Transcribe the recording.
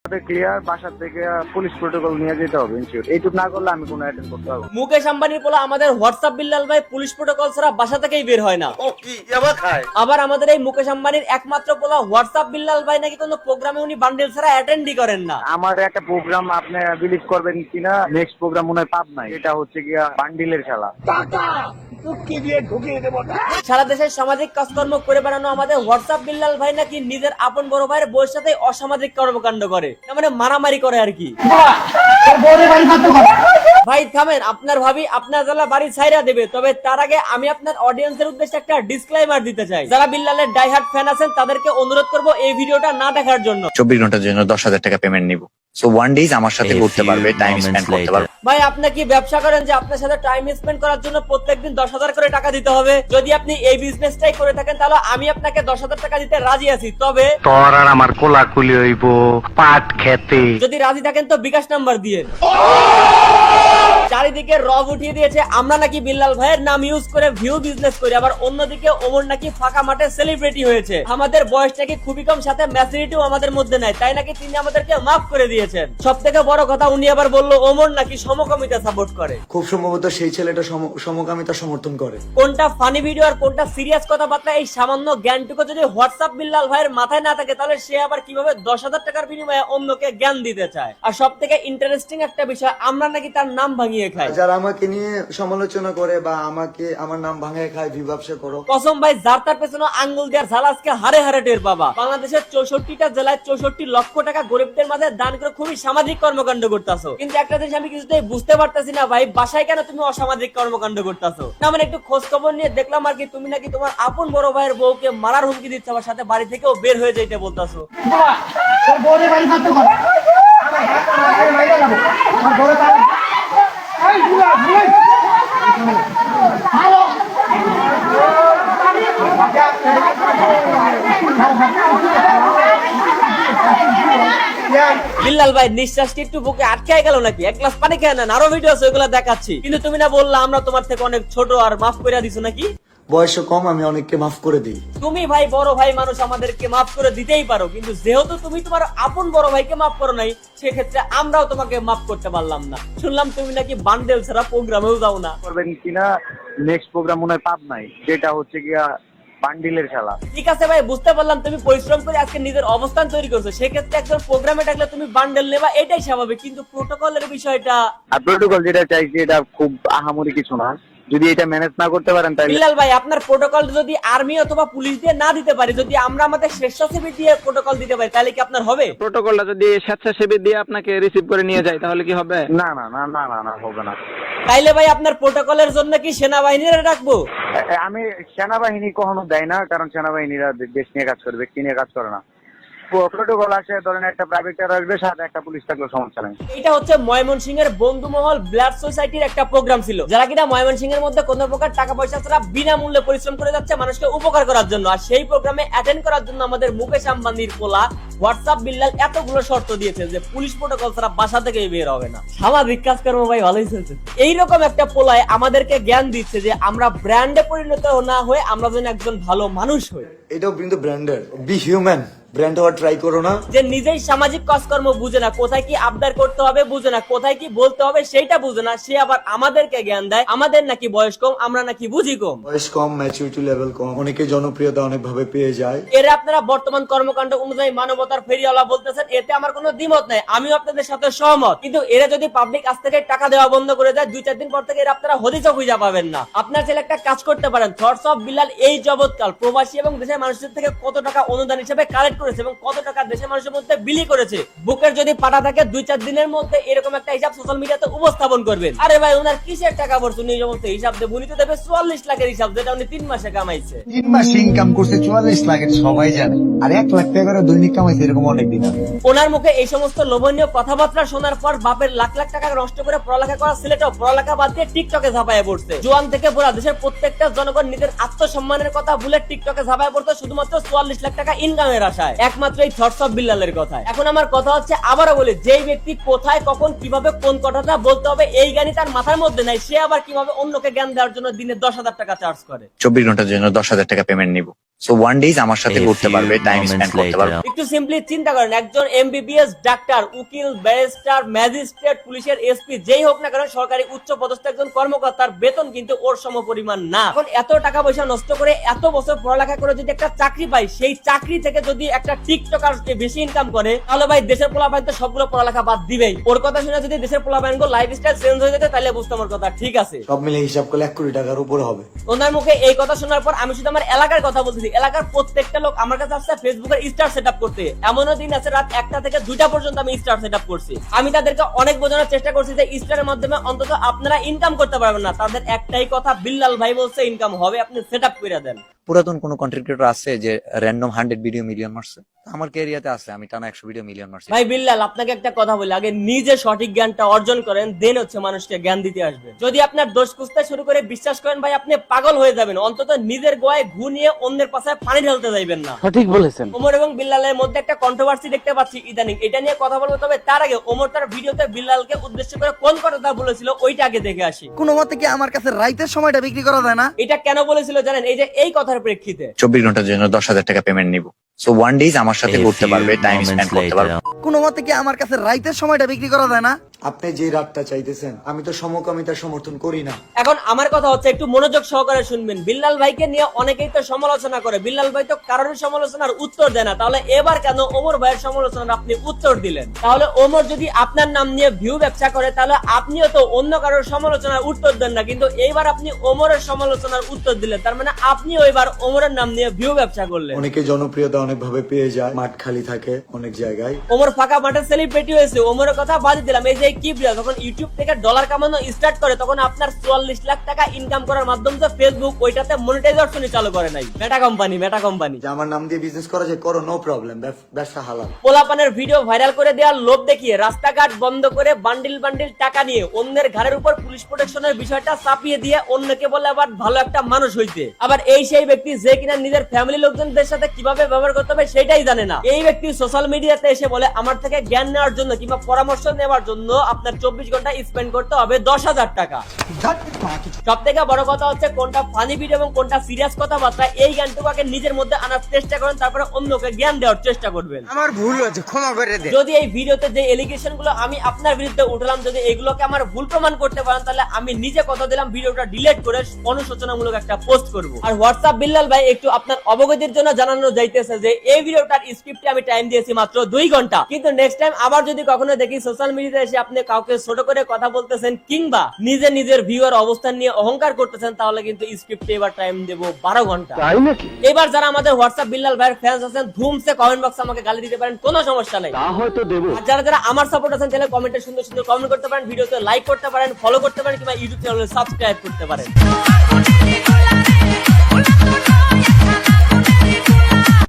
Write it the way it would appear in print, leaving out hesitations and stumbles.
Clear, বাসা থেকে police protocol নিয়ে যেতে হবে ইনশিওর। এইটুকু না করলে আমি কোনো অ্যাটেন্ড করতে পারবো না। মুকেশ আম্বানির পোলা আমাদের হোয়াটসঅ্যাপ বিল্লাল ভাই পুলিশ প্রোটোকল ছাড়া বাসা থেকেই বের হয় না। ও কি ইয়াবা খায়? আবার আমাদের এই মুকেশ আম্বানির একমাত্র পোলা হোয়াটসঅ্যাপ বিল্লাল ভাই নাকি কোনো প্রোগ্রামে উনি বান্ডেল ছাড়া অ্যাটেন্ডই করেন না। আমার একটা প্রোগ্রাম আপনি বিলিভ করবেন কিনা, নেক্সট প্রোগ্রাম মনে হয় পাবনায়, এটা হচ্ছে গিয়া বান্ডিলের খেলা। সারা দেশের সামাজিক কাজকর্ম করে বেড়ানো আমাদের হোয়াটসঅ্যাপ বিল্লাল ভাই নাকি নিজের আপন বড় ভাইয়ের বউয়ের সাথে অসামাজিক কর্মকাণ্ড করে, মানে মারামারি করে আর কি। ভাই থামেন, আপনার ভাবি আপনার জ্বালা বাড়ি ছাইরা দেবে, তবে তার আগে আমি আপনার অডিয়েন্সের উদ্দেশ্যে একটা ডিসক্লেইমার দিতে চাই। যারা বিল্লালের ডাইহার্ট ফ্যান আছেন তাদেরকে অনুরোধ করব এই ভিডিওটা না দেখার জন্য। 24 ঘন্টার জন্য 10,000 টাকা পেমেন্ট নিব। সো ওয়ান ডেজ আমার সাথে ঘুরতে পারবে, টাইম স্পেন্ড করতে পারবে। ভাই আপনি কি ব্যবসা করেন যে আপনার সাথে টাইম স্পেন্ড করার জন্য প্রত্যেকদিন 10,000 করে টাকা দিতে হবে? যদি আপনি এই বিজনেসটাই করে থাকেন তাহলে আমি আপনাকে 10,000 টাকা দিতে রাজি আছি, তবে তোর আর আমার কোলাকুলি হইব পাট খেতে। যদি রাজি থাকেন তো বিকাশ নাম্বার দিয়ে। চারিদিকে রব উঠিয়ে দিয়েছে আমরা নাকি বিল্লাল ভাইয়ের নাম ইউজ করে ভিউ বিজনেস করি, আবার অন্যদিকে ওমর নাকি ফাঁকা মাঠে সেলিব্রিটি হয়েছে। আমাদের বয়স নাকি খুবই কম, সাথে ম্যাচুরিটিও আমাদের মধ্যে নাই, তাই নাকি তিনি আমাদেরকে মাফ করে দিয়েছেন। সব থেকে বড় কথা উনি আবার বললো ওমর নাকি সমকামিতা সাপোর্ট করে। খুব সম্ভবত সেই ছেলেটা সমকামিতা সমর্থন করে। কোনটা ফানি ভিডিও আর কোনটা সিরিয়াস কথাবার্তা এই সামান্য জ্ঞানটুকু যদি হোয়াটসঅ্যাপ বিল্লাল ভাইয়ের মাথায় না থাকে তাহলে সে আবার কিভাবে 10,000 টাকার বিনিময়ে অন্যকে জ্ঞান দিতে চায়? আর সব থেকে ইন্টারেস্টিং একটা বিষয়, আমরা নাকি তার নাম ভাঙিয়ে খাই। যারা আমাকে নিয়ে সমালোচনা করে বা আমার নাম ভাঙিয়ে খায়, ব্যবসা করো। কসম ভাই, যার তার পেছনে আঙ্গুল দেওয়ার ঝাল আজকে হারে হারে টের পাবা। বাংলাদেশের 64টা জেলায় 64 লক্ষ টাকা গরিবদের মাঝে দান করে খুবই সামাজিক কর্মকাণ্ড করতেছো, কিন্তু একটা জিনিস আমি কিছুতেই বুঝতে পারতেছি না ভাই, বাসায় কেন তুমি অসামাজিক কর্মকাণ্ড করতেছো? না মানে একটু খোঁজ খবর নিয়ে দেখলাম আর কি, তুমি নাকি তোমার আপন বড় ভাইয়ের বউকে মারার হুমকি দিচ্ছ, আমার সাথে বাড়ি থেকেও বের হয়ে যাইতে বলতেছো। বিল্লাল ভাই নিঃশ্বাসটি একটু বুকে আটকে গেল নাকি? এক গ্লাস পানি খেয়ে নেন, আরো ভিডিও আছে ওগুলা দেখাচ্ছি। কিন্তু তুমি না বললা আমরা তোমার থেকে অনেক ছোট আর মাফ করে দিছো নাকি? বয়স কম, আমি অনেককে মাফ করে দিই। তুমি ভাই বড় ভাই মানুষ, আমাদেরকে মাফ করে দিতেই পারো, কিন্তু যেহেতু তুমি তোমার আপন বড় ভাইকে মাফ করো নাই, সেক্ষেত্রে আমরাও তোমাকে মাফ করতে পারলাম না। শুনলাম তুমি নাকি বান্ডেল ছাড়া প্রোগ্রামেও যাও না। করবেন কিনা, নেক্সট প্রোগ্রাম মনে হয় পাবনায়, যেটা হচ্ছে গিয়া বান্ডিলের খেলা। ঠিক আছে ভাই, বুঝতে পারলাম তুমি পরিশ্রম করে আজকে নিজের অবস্থান তৈরি করছো, সেক্ষেত্রে একজন প্রোগ্রামে ডাকলে তুমি বান্ডেল নেবা, এটাই স্বাভাবিক। কিন্তু প্রোটোকলের বিষয়টা, আর প্রোটোকল যেটা চাইছি এটা খুব আহামরি কিছু না, যদি এটা ম্যানেজ না করতে পারেন তাহলে। বিল্লাল ভাই আপনার প্রোটোকল যদি আর্মি অথবা পুলিশ দিয়ে না দিতে পারি, যদি আমরা আমাদের স্বেচ্ছাসেবী দিয়ে প্রোটোকল দিতে পারি, তাহলে কি আপনার হবে? প্রোটোকলটা যদি স্বেচ্ছাসেবী দিয়ে আপনাকে রিসিভ করে নিয়ে যায় তাহলে কি হবে? না না না না না না হবে না। তাইলে ভাই আপনার প্রোটোকলের জন্য কি সেনাবাহিনীরা ডাকবো? আমি সেনাবাহিনী কখনো দেয় না, কারণ সেনাবাহিনীরা দেশ নিয়ে কাজ করে, ব্যক্তি নিয়ে কাজ করে না। প্রোটোকল আছে, ধরেন একটা প্রাইভেট কার আসবে, সাথে একটা পুলিশ থাকলেও সমস্যা নেই। এটা হচ্ছে ময়মনসিংহের বন্ধুমহল ব্লাড সোসাইটির একটা প্রোগ্রাম ছিল, যারা কিনা ময়মনসিংহের মধ্যে কোনো প্রকার টাকা পয়সা ছাড়া বিনামূল্যে পরিশ্রম করে যাচ্ছে মানুষকে উপকার করার জন্য। আর সেই প্রোগ্রামে অ্যাটেন্ড করার জন্য আমাদের মুকেশ আম্বানির পোলা হোয়াটসঅ্যাপ বিল্লাল এতগুলো শর্ত দিয়েছে যে পুলিশ প্রোটোকল ছাড়া বাসা থেকে বের হবে না। সামাজিক কাজকর্ম ভাই ভালোই চলছে। এইরকম একটা পোলায় আমাদেরকে জ্ঞান দিচ্ছে যে আমরা ব্র্যান্ডে পরিণত না হয়ে আমরা যেন একজন ভালো মানুষ হই। এটাও কিন্তু ব্র্যান্ডের, বি হিউম্যান। ব্র্যান্ড হওয়ার ট্রাই করো না। যে নিজেই সামাজিক কাজকর্ম বুঝে না, কোথায় কি আবদার করতে হবে বুঝে না, কোথায় কি বলতে হবে সেইটা বুঝে না, সে আবার আমাদেরকে জ্ঞান দেয় আমাদের নাকি বয়স কম, আমরা নাকি বুঝি কম। বয়স কম, ম্যাচুরিটি লেভেল কম, অনেকে জনপ্রিয়তা অনেক ভাবে পেয়ে যায়। এরা আপনারা বর্তমান কর্মকাণ্ড অনুযায়ী মানবতার ফেরিওয়ালা বলতেছেন, এতে আমার কোনো দ্বিমত নাই, আমিও আপনাদের সাথে সহমত। কিন্তু এরা যদি পাবলিক আজ থেকে টাকা দেওয়া বন্ধ করে দেয়, 2-4 দিন পর থেকে এরা আপনারা হদিসও খুঁজে পাবেন না। আপনার ছেলে একটা কাজ করতে পারেন, থটস অফ বিল্লাল এই জগৎকাল প্রবাসী এবং দেশের মানুষের থেকে কত টাকা অনুদান হিসেবে কালেক্ট করেছে এবং কত টাকা দেশের মানুষের মধ্যে বিলি করেছে। বুকের যদি পাটা থাকে 2-4 দিনের মধ্যে এরকম একটা হিসাব সোশ্যাল মিডিয়াতে উপস্থাপন করবেন। আরে ভাই ওনার কিসের টাকা পড়ছে, উনি সমস্ত হিসাব দেব, উনি তো দেবে 44 লাখের হিসাব, যেটা উনি 3 মাসে কামাইছে। 3 মাসে ইনকাম করছে 44 লাখ, এটা সবাই জানে। আর 1 লাখ টাকা করে দৈনিক কামাইছে এরকম অনেক দিন আছে। ওনার মুখে এই সমস্ত লোভনীয় কথাবার্তা শোনার পর বাপের লাখ লাখ টাকা নষ্ট করে পড়ালেখা করা ছেলেটাও পড়ালেখা বাদ দিয়ে টিকটকে ঝাঁপায় পড়ছে। জোয়ান থেকে বুড়া দেশের প্রত্যেকটা জনগণ নিজের আত্মসম্মানের কথা ভুলে টিকটকে ঝাঁপায় পড়তে শুধুমাত্র 44 লাখ টাকা ইনকামের আশায়, একমাত্র এই থটস অফ বিল্লালের কথায়। এখন আমার কথা হচ্ছে আবারও বলি, যেই ব্যক্তি কোথায় কখন কিভাবে কোন কথাটা বলতে হবে এই জ্ঞানই তার মাথার মধ্যে নাই, সে আবার কিভাবে অন্যকে জ্ঞান দেওয়ার জন্য দিনে 10,000 টাকা চার্জ করে। 24 ঘন্টার জন্য 10,000 টাকা পেমেন্ট নিব। সো ওয়ান ডেজ আমার সাথে ঘুরতে পারবে, টাইম স্পেন্ড করতে পারবে। একটু সিম্পলি চিন্তা করেন, একজন এমবিবিএস ডাক্তার, উকিল, ব্যারিস্টার, ম্যাজিস্ট্রেট, পুলিশের এসপি যেই হোক না কেন, সরকারি উচ্চ পদস্থ একজন কর্মকর্তার বেতন কিন্তু ওর সমপরিমাণ না। এখন এত টাকা পয়সা নষ্ট করে এত বছর পড়ালেখা করে যদি একটা চাকরি পাই, সেই চাকরি থেকে যদি একটা টিকটকার বেশি ইনকাম করে, তাহলে ভাই দেশের পোলাপাইন তো সবগুলো পড়ালেখা বাদ দিবেই। ওর কথা শুনে যদি দেশের পোলাপাইন গো লাইফস্টাইল চেঞ্জ হয়ে যেত, তাহলে বুঝতাম ওর কথা ঠিক আছে। সব মিলে হিসাব করলে 1 কোটি টাকার উপরে হবে। ওনার মুখে এই কথা শোনার পর আমি শুধু আমার এলাকার কথা বলতেছি, এলাকার প্রত্যেকটা লোক আমার কাছে আসছে ফেসবুকের স্টার সেটআপ করতে। এমনও দিন আছে রাত 1টা থেকে 2টা পর্যন্ত আমি স্টার সেটআপ করছি। আমি তাদেরকে অনেক বোঝানোর চেষ্টা করছি যে স্টারের মাধ্যমে অন্তত আপনারা ইনকাম করতে পারবেন না। তাদের একটাই কথা, বিল্লাল ভাই বলছে ইনকাম হবে, আপনি সেটআপ করে দেন। পুরাতন কোন কন্টেন্ট ক্রিয়েটর আছে যে র্যান্ডম 100 ভিডিও মিলিয়ন মারছে? আমার ক্যারিয়াতে আছে, আমি টানা 100 ভিডিও মিলিয়ন মারছি। ভাই বিল্লাল, আপনাকে একটা কথা বলি, আগে নিজে সঠিক জ্ঞানটা অর্জন করেন, দেন হচ্ছে মানুষকে জ্ঞান দিতে আসবে। যদি আপনার দোষ খুঁজতে শুরু করে বিশ্বাস করেন ভাই, আপনি পাগল হয়ে যাবেন। অন্তত নিজের গোয়ায় ঘু নিয়ে অন্যের পাশায় পানি ঢালতে যাইবেন না। সঠিক বলেছেন। ওমর এবং বিল্লালের মধ্যে একটা কন্ট্রোভার্সি দেখতে পাচ্ছি ইদানিং, এটা নিয়ে কথা বলবো। তবে তার আগে ওমর তার ভিডিওতে বিল্লালকে উদ্দেশ্য করে কোন কথাটা বলেছিল ওইটা আগে দেখে আসি। কোনো মতে কি আমার কাছে রাইতের সময়টা বিক্রি করা যায় না? এটা কেন বলেছিল জানেন? এই যে এই কথার প্রেক্ষিতে 24 ঘন্টার জন্য 10,000 টাকা পেমেন্ট নিব। সো ওয়ান ডেজ আমার সাথে ঘুরতে পারবে, টাইম স্পেন্ড করতে পারবে। কোনো মতে কি আমার কাছে রাইতের সময়টা বিক্রি করা যায় না? আপনি যে রাতটা চাইতেছেন, আমি তো সমকামিতার সমর্থন করি না। এখন আমার কথা হচ্ছে, একটু মনোযোগ সহকারে শুনবেন। বিল্লাল ভাইকে নিয়ে অনেকেই তো সমালোচনা করে, বিল্লাল ভাই তো কারোর সমালোচনার উত্তর দেয় না। তাহলে এবার কেন ওমর ভাইয়ের সমালোচনার আপনি উত্তর দিলেন? তাহলে ওমর যদি আপনার নাম নিয়ে ভিউ ব্যবসা করে, তাহলে আপনিও তো অন্য কারোর সমালোচনার উত্তর দেন না, কিন্তু এইবার আপনি ওমরের সমালোচনার উত্তর দিলেন। তার মানে আপনিও এবার ওমরের নাম নিয়ে ভিউ ব্যবসা করলেন। অনেকে জনপ্রিয়তা অনেক ভাবে পেয়ে যায়, মাঠ খালি থাকে অনেক জায়গায়। ওমর ফাঁকা মাঠে সেলিব্রিটি হয়েছে, ওমরের কথা বাদ দিলাম। এই যে কিবরিয়া যখন ইউটিউব থেকে ডলার কামানো স্টার্ট করে, তখন আপনার 44 লাখ টাকা ইনকাম করার মাধ্যমে যে ফেসবুক ওইটাতে মনিটাইজেশনই চালু করে নাই। মেটা কোম্পানি যে আমার নাম দিয়ে বিজনেস করা যায়, করো, নো প্রবলেম, ব্যবসা হালাল। পোলাপানের ভিডিও ভাইরাল করে দেওয়ার লোভ দেখিয়ে রাস্তাঘাট বন্ধ করে বান্ডিল বান্ডিল টাকা নিয়ে অন্যের ঘাড়ের উপর পুলিশ প্রোটেকশনের বিষয়টা চাপিয়ে দিয়ে অন্যকে বলে আবার ভালো একটা মানুষ হইতে। আবার এই সেই ব্যক্তি যে কিনা নিজের ফ্যামিলি লোকজনদের সাথে কিভাবে ব্যবহার করতে হবে সেটাই জানে না। এই ব্যক্তি সোশ্যাল মিডিয়াতে এসে বলে আমার থেকে জ্ঞান নেওয়ার জন্য কিংবা পরামর্শ নেওয়ার জন্য আপনার 24 ঘন্টা স্পেন্ড করতে হবে 10,000 টাকা। সব থেকে বড় কথা হচ্ছে, কোনটা ফানি ভিডিও এবং কোনটা সিরিয়াস কথাবার্তা, এই জ্ঞানটুকুকে নিজের মধ্যে আনার চেষ্টা করেন, তারপরে অন্যকে জ্ঞান দেওয়ার চেষ্টা করবেন। আমার ভুল হয়েছে, ক্ষমা করে দে। যদি এই ভিডিওতে যে এলিগেশন গুলো আমি আপনার বিরুদ্ধে উঠলাম, যদি এগুলোকে আমার ভুল প্রমাণ করতে পারেন, তাহলে আমি নিজে কথা দিলাম ভিডিওটা ডিলিট করে অনুশোচনামূলক একটা পোস্ট করব। আর হোয়াটসঅ্যাপ বিল্লাল ভাই, একটু আপনার অবগতির জন্য জানানো যাইতেছে যে এই ভিডিওটার স্ক্রিপ্টে আমি টাইম দিয়েছি মাত্র 2 ঘন্টা। কিন্তু নেক্সট টাইম আবার যদি কখনো দেখি সোশ্যাল মিডিয়াতে এসে আপনি কাউকে ছোট করে কথা বলতেছেন কিংবা নিজের ভিউয়ার অবস্থান নিয়ে অহংকার করতেছেন, তাহলে কিন্তু স্ক্রিপ্টে এবার টাইম দেব 12 ঘন্টা। তাই নাকি? এবার যারা আমাদের হোয়াটসঅ্যাপ বিল্লাল ভাইয়ের ফ্যান্স আছেন, ধুমসে কমেন্ট বক্সে আমাকে গালি দিতে পারেন, কোনো সমস্যা নাই। তা হয়তো দেবো। আর যারা আমার সাপোর্ট আছেন, তাহলে কমেন্টে সুন্দর সুন্দর কমেন্ট করতে পারেন, ভিডিওতে লাইক করতে পারেন, ফলো করতে পারেন কিংবা ইউটিউব চ্যানেলে সাবস্ক্রাইব করতে পারেন।